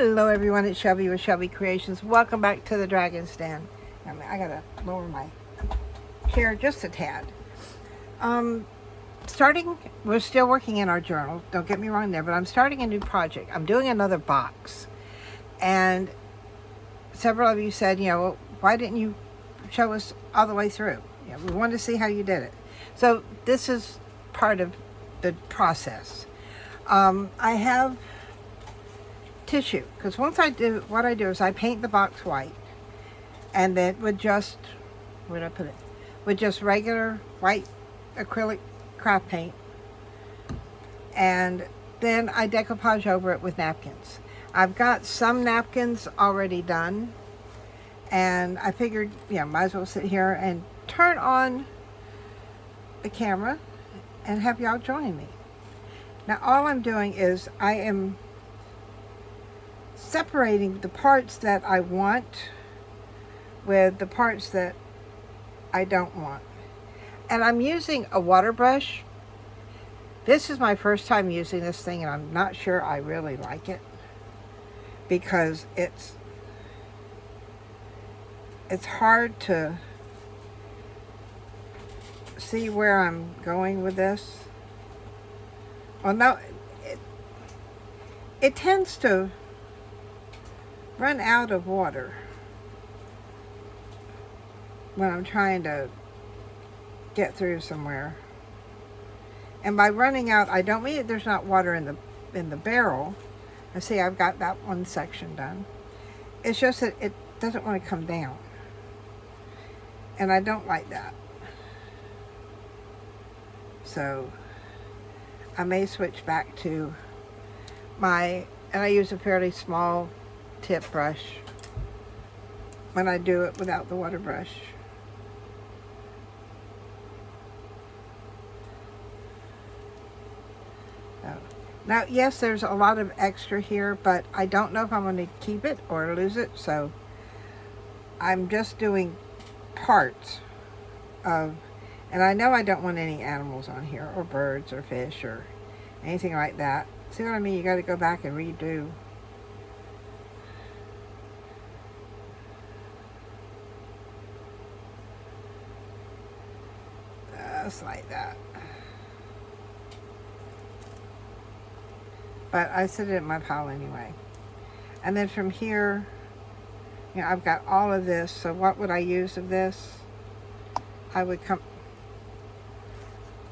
Hello everyone, it's Shelby with Shelby Creations. Welcome back to the Dragon's Den. I gotta lower my chair just a tad. We're still working in our journal, don't get me wrong there, but I'm starting a new project. I'm doing another box. And several of you said, well, why didn't you show us all the way through? We wanted to see how you did it. So this is part of the process. I have tissue, because what I do is I paint the box white, and then with just, where did I put it? With just regular white acrylic craft paint, and then I decoupage over it with napkins. I've got some napkins already done, and I figured, might as well sit here and turn on the camera and have y'all join me. Now all I'm doing is I am separating the parts that I want with the parts that I don't want. And I'm using a water brush. This is my first time using this thing, and I'm not sure I really like it, because it's hard to see where I'm going with this. Well, no, it tends to run out of water when I'm trying to get through somewhere. And by running out, I don't mean that there's not water in the barrel. I see I've got that one section done. It's just that it doesn't want to come down, and I don't like that. So I may switch back to and I use a fairly small tip brush when I do it without the water brush. Now, yes, there's a lot of extra here, but I don't know if I'm going to keep it or lose it, so I'm just doing parts of, and I know I don't want any animals on here, or birds, or fish, or anything like that. See what I mean? You got to go back and redo. Just like that. But I set it in my pile anyway. And then from here, I've got all of this. So what would I use of this? I would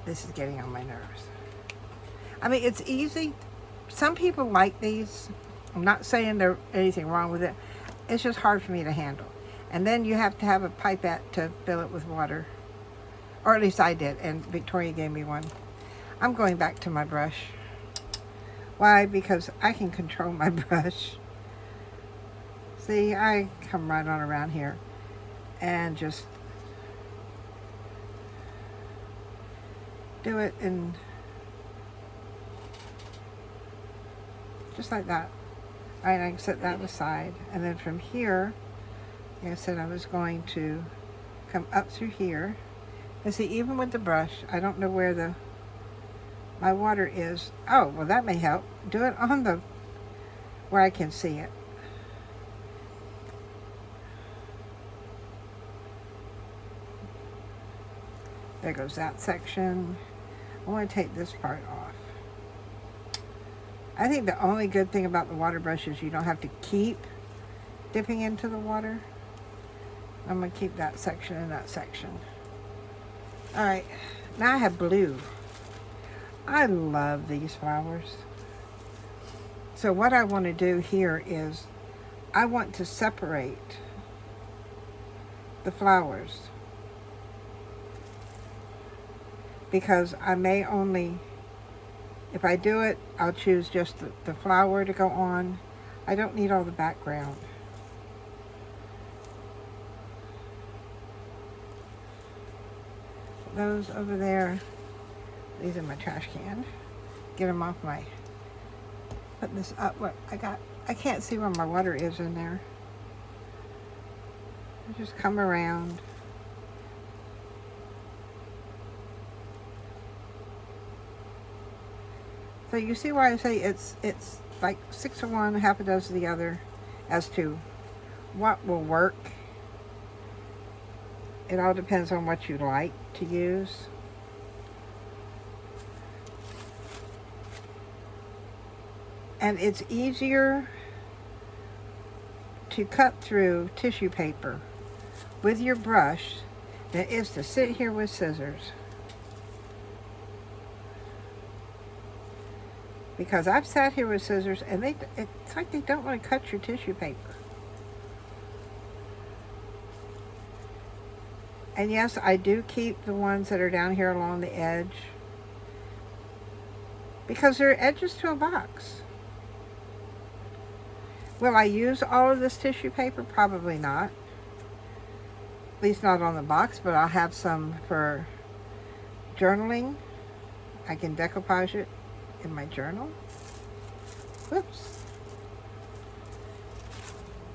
this is getting on my nerves. I mean, it's easy. Some people like these. I'm not saying there's anything wrong with it. It's just hard for me to handle. And then you have to have a pipette to fill it with water. Or at least I did, and Victoria gave me one. I'm going back to my brush. Why? Because I can control my brush. See, I come right on around here and just do it in just like that. All right, I can set that aside. And then from here, like I said, I was going to come up through here. And see, even with the brush, I don't know where my water is. Oh, well, that may help. Do it on where I can see it. There goes that section. I want to take this part off. I think the only good thing about the water brush is you don't have to keep dipping into the water. I'm going to keep that section and that section. All right, now I have blue. I love these flowers. So what I want to do here is I want to separate the flowers, because I may only, if I do it, I'll choose just the flower to go on. I don't need all the background. Those over there, these are my trash can. Get them off put this up. Look, I can't see where my water is in there. I just come around. So you see why I say it's like 6 of one, half a dozen of the other as to what will work. It all depends on what you like to use. And it's easier to cut through tissue paper with your brush than it is to sit here with scissors. Because I've sat here with scissors and it's like they don't want to cut your tissue paper. And yes, I do keep the ones that are down here along the edge because they're edges to a box. Will I use all of this tissue paper? Probably not. At least not on the box, but I'll have some for journaling. I can decoupage it in my journal. Whoops.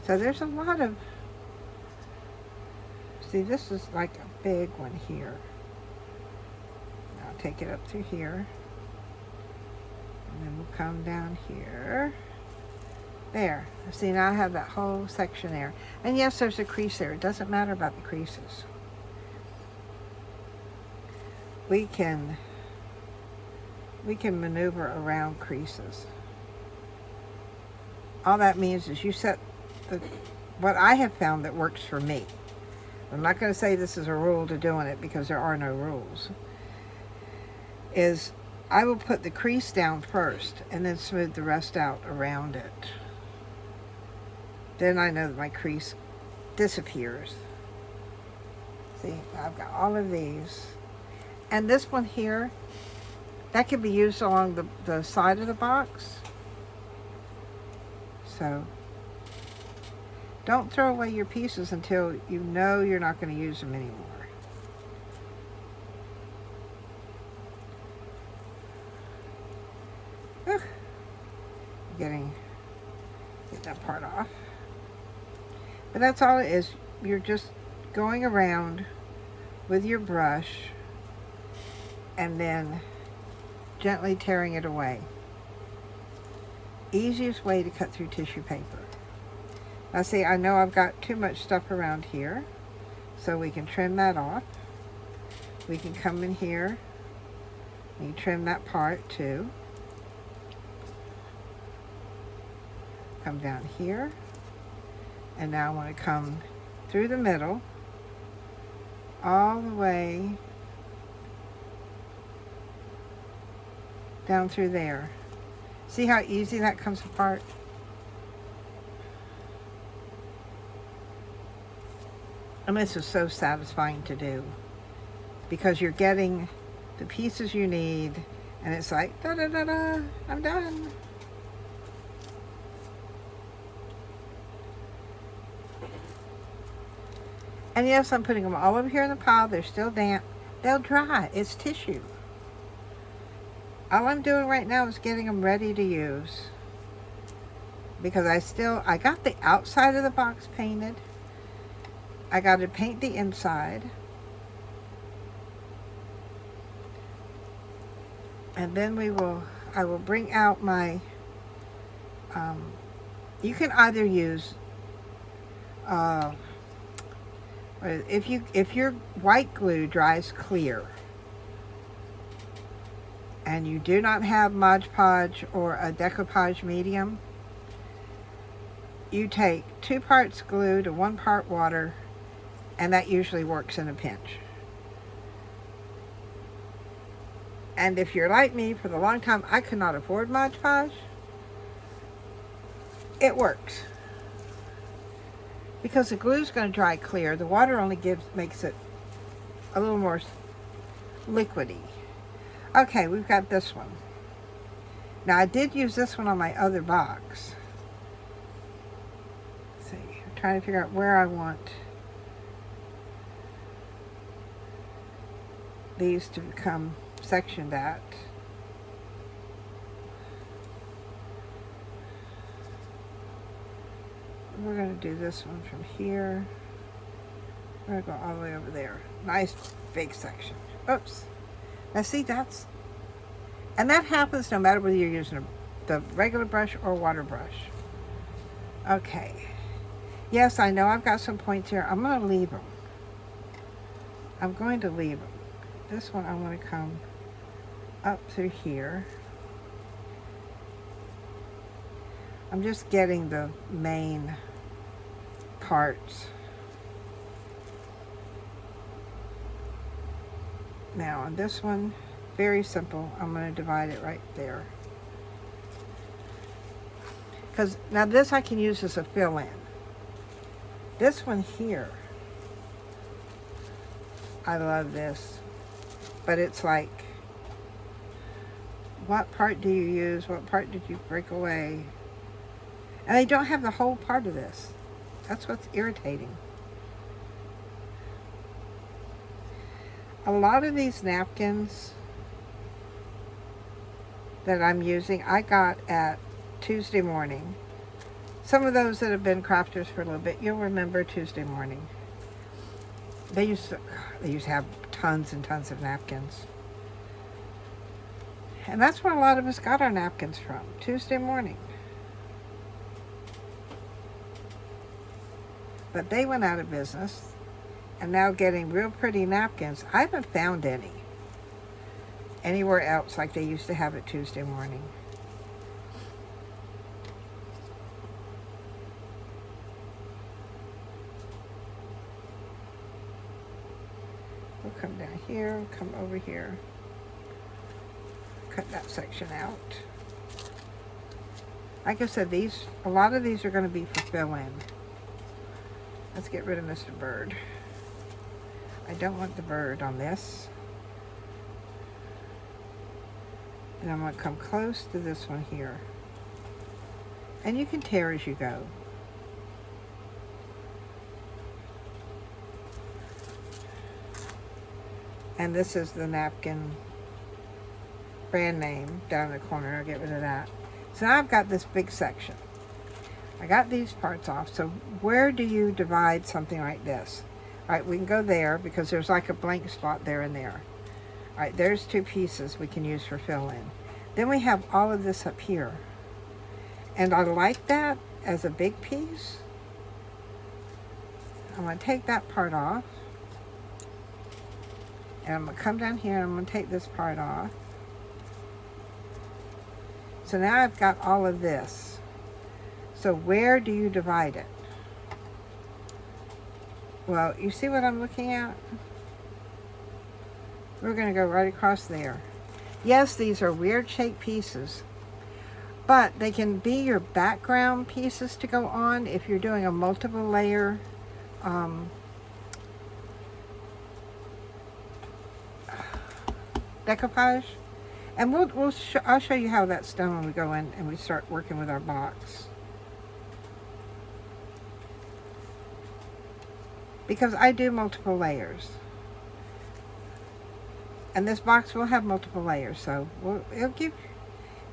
So there's a lot of, see, this is like a big one here. I'll take it up through here. And then we'll come down here. There. See, now I have that whole section there. And yes, there's a crease there. It doesn't matter about the creases. We can maneuver around creases. All that means is you set what I have found that works for me. I'm not going to say this is a rule to doing it because there are no rules. Is I will put the crease down first and then smooth the rest out around it. Then I know that my crease disappears. See, I've got all of these. And this one here, that can be used along the side of the box. So, don't throw away your pieces until you know you're not going to use them anymore. Ugh. Get that part off. But that's all it is. You're just going around with your brush and then gently tearing it away. Easiest way to cut through tissue paper. Now see, I know I've got too much stuff around here, so we can trim that off. We can come in here and trim that part too. Come down here. And now I want to come through the middle, all the way down through there. See how easy that comes apart? And this is so satisfying to do because you're getting the pieces you need and it's like, da-da-da-da, I'm done. And yes, I'm putting them all over here in the pile. They're still damp. They'll dry. It's tissue. All I'm doing right now is getting them ready to use. Because I got the outside of the box painted. I got to paint the inside. And then I will bring out my, you can either use, if your white glue dries clear and you do not have Mod Podge or a decoupage medium, you take 2 parts glue to 1 part water, and that usually works in a pinch. And if you're like me, for the long time I could not afford Mod Podge, it works. Because the glue is going to dry clear, the water only makes it a little more liquidy. Okay, we've got this one. Now I did use this one on my other box. Let's see, I'm trying to figure out where I want these to become sectioned at. We're going to do this one from here. We're going to go all the way over there. Nice big section. Oops. Now see, and that happens no matter whether you're using the regular brush or water brush. Okay. Yes, I know I've got some points here. I'm going to leave them. I'm going to leave them. This one I want to come up through here. I'm just getting the main parts. Now on this one, very simple. I'm going to divide it right there. Because now this I can use as a fill-in. This one here, I love this. But it's like, what part do you use? What part did you break away? And they don't have the whole part of this. That's what's irritating. A lot of these napkins that I'm using, I got at Tuesday Morning. Some of those that have been crafters for a little bit, you'll remember Tuesday Morning. They used to have tons and tons of napkins. And that's where a lot of us got our napkins from, Tuesday Morning. But they went out of business, and now getting real pretty napkins. I haven't found any anywhere else like they used to have it Tuesday Morning. We'll come down here, come over here, cut that section out. Like I said, a lot of these are going to be for fill-in. Let's get rid of Mr. Bird. I don't want the bird on this. And I'm going to come close to this one here. And you can tear as you go. And this is the napkin brand name down in the corner. I'll get rid of that. So now I've got this big section. I got these parts off. So where do you divide something like this? All right, we can go there because there's like a blank spot there and there. All right, there's two pieces we can use for fill-in. Then we have all of this up here. And I like that as a big piece. I'm going to take that part off. And I'm going to come down here and I'm going to take this part off. So now I've got all of this. So where do you divide it? Well, you see what I'm looking at? We're going to go right across there. Yes, these are weird shaped pieces, but they can be your background pieces to go on if you're doing a multiple layer decoupage. And I'll show you how that's done when we go in and we start working with our box. Because I do multiple layers. And this box will have multiple layers, so it'll give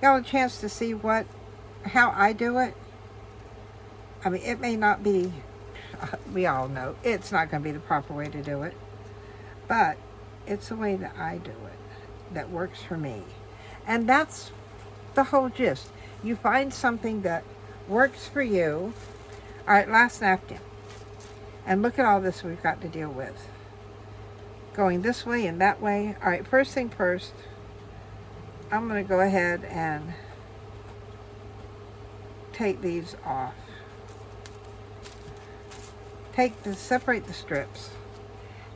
y'all a chance to see how I do it. I mean, it may not be, we all know, it's not going to be the proper way to do it. But it's the way that I do it that works for me. And that's the whole gist. You find something that works for you. All right, last napkin. And look at all this we've got to deal with. Going this way and that way. All right, first thing first, I'm going to go ahead and take these off. Separate the strips.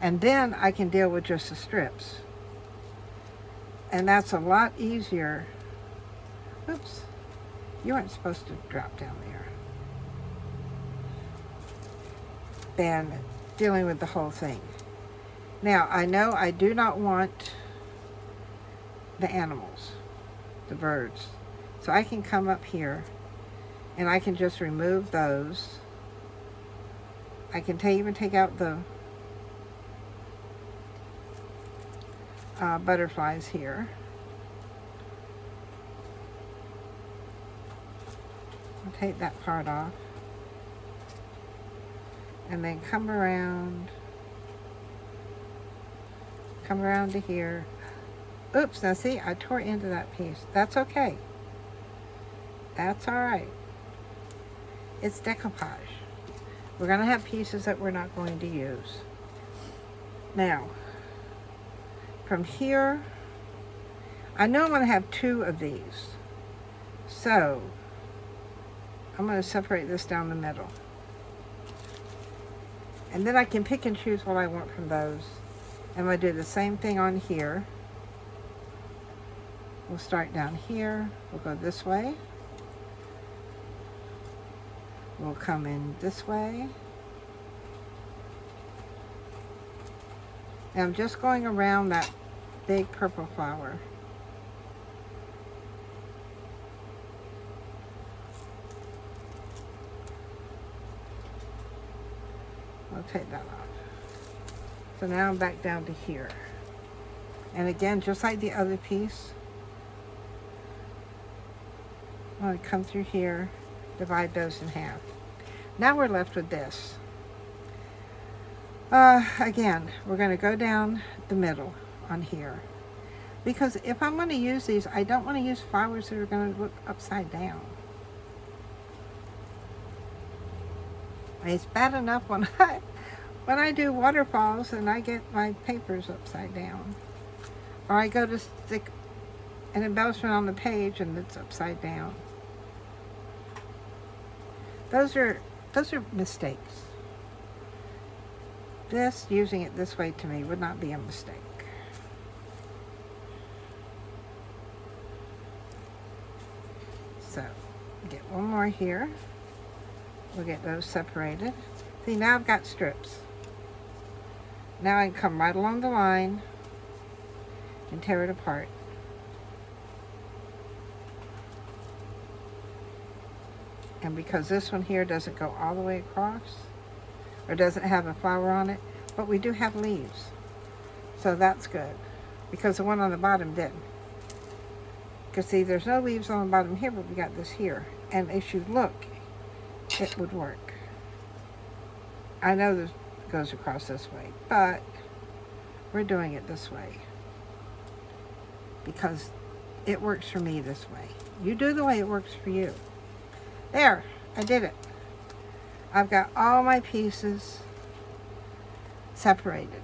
And then I can deal with just the strips. And that's a lot easier. Oops, you weren't supposed to drop down there. Than dealing with the whole thing. Now, I know I do not want the animals, the birds. So I can come up here and I can just remove those. I can even take out the butterflies here. I'll take that part off. And then come around to here. Oops, now see, I tore into that piece. That's okay. That's all right. It's decoupage. We're going to have pieces that we're not going to use. Now, from here, I know I'm going to have 2 of these. So, I'm going to separate this down the middle. And then I can pick and choose what I want from those. And we'll do the same thing on here. We'll start down here. We'll go this way. We'll come in this way. And I'm just going around that big purple flower. I'll take that off. So now I'm back down to here. And again, just like the other piece, I'm going to come through here, divide those in half. Now we're left with this. Again, we're going to go down the middle on here. Because if I'm going to use these, I don't want to use flowers that are going to look upside down. I mean, it's bad enough when I do waterfalls and I get my papers upside down. Or I go to stick an embellishment on the page and it's upside down. Those are mistakes. This, using it this way to me, would not be a mistake. So, get one more here. We'll get those separated. See, now I've got strips. Now I can come right along the line and tear it apart. And because this one here doesn't go all the way across, or doesn't have a flower on it, but we do have leaves. So that's good, because the one on the bottom didn't. Because see, there's no leaves on the bottom here, but we got this here. And if you look, it would work. I know this goes across this way, but we're doing it this way because it works for me this way. You do the way it works for you. There, I did it. I've got all my pieces separated.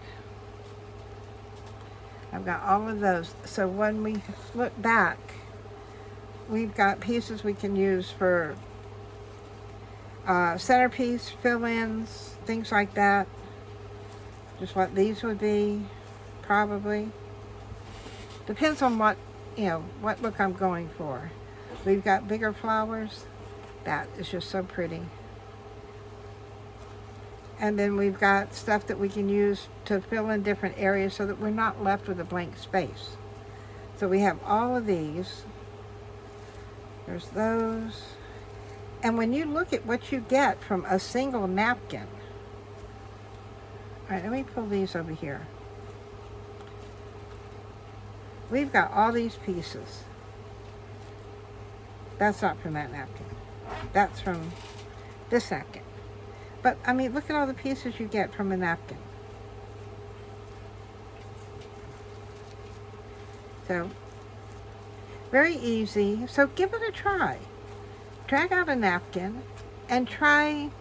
I've got all of those. So when we look back, we've got pieces we can use for centerpiece, fill-ins, things like that. Just what these would be, probably. Depends on what, what look I'm going for. We've got bigger flowers. That is just so pretty. And then we've got stuff that we can use to fill in different areas so that we're not left with a blank space. So we have all of these. There's those. And when you look at what you get from a single napkin. All right, let me pull these over here. We've got all these pieces. That's not from that napkin. That's from this napkin. But, I mean, look at all the pieces you get from a napkin. So, very easy. So, give it a try. Drag out a napkin and try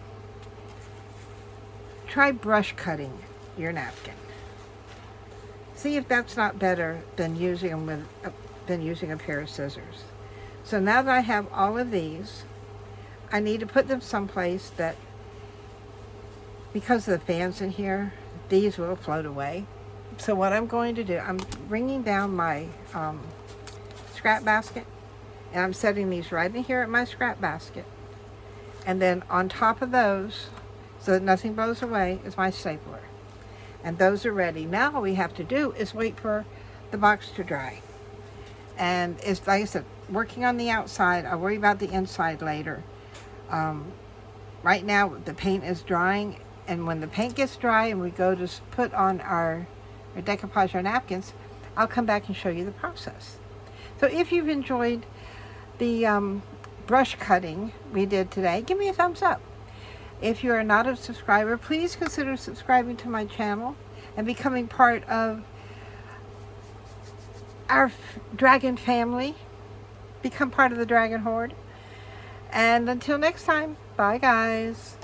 brush cutting your napkin. See if that's not better than using a pair of scissors. So now that I have all of these, I need to put them someplace that, because of the fans in here, these will float away. So what I'm going to do, I'm bringing down my scrap basket, and I'm setting these right in here at my scrap basket. And then on top of those, so that nothing blows away, is my stapler. And those are ready. Now all we have to do is wait for the box to dry. And it's, like I said, working on the outside. I'll worry about the inside later. Right now the paint is drying, and when the paint gets dry and we go to put on our decoupage our napkins, I'll come back and show you the process. So if you've enjoyed the brush cutting we did today, give me a thumbs up. If you are not a subscriber, please consider subscribing to my channel and becoming part of our dragon family. Become part of the Dragon Horde. And until next time, bye guys.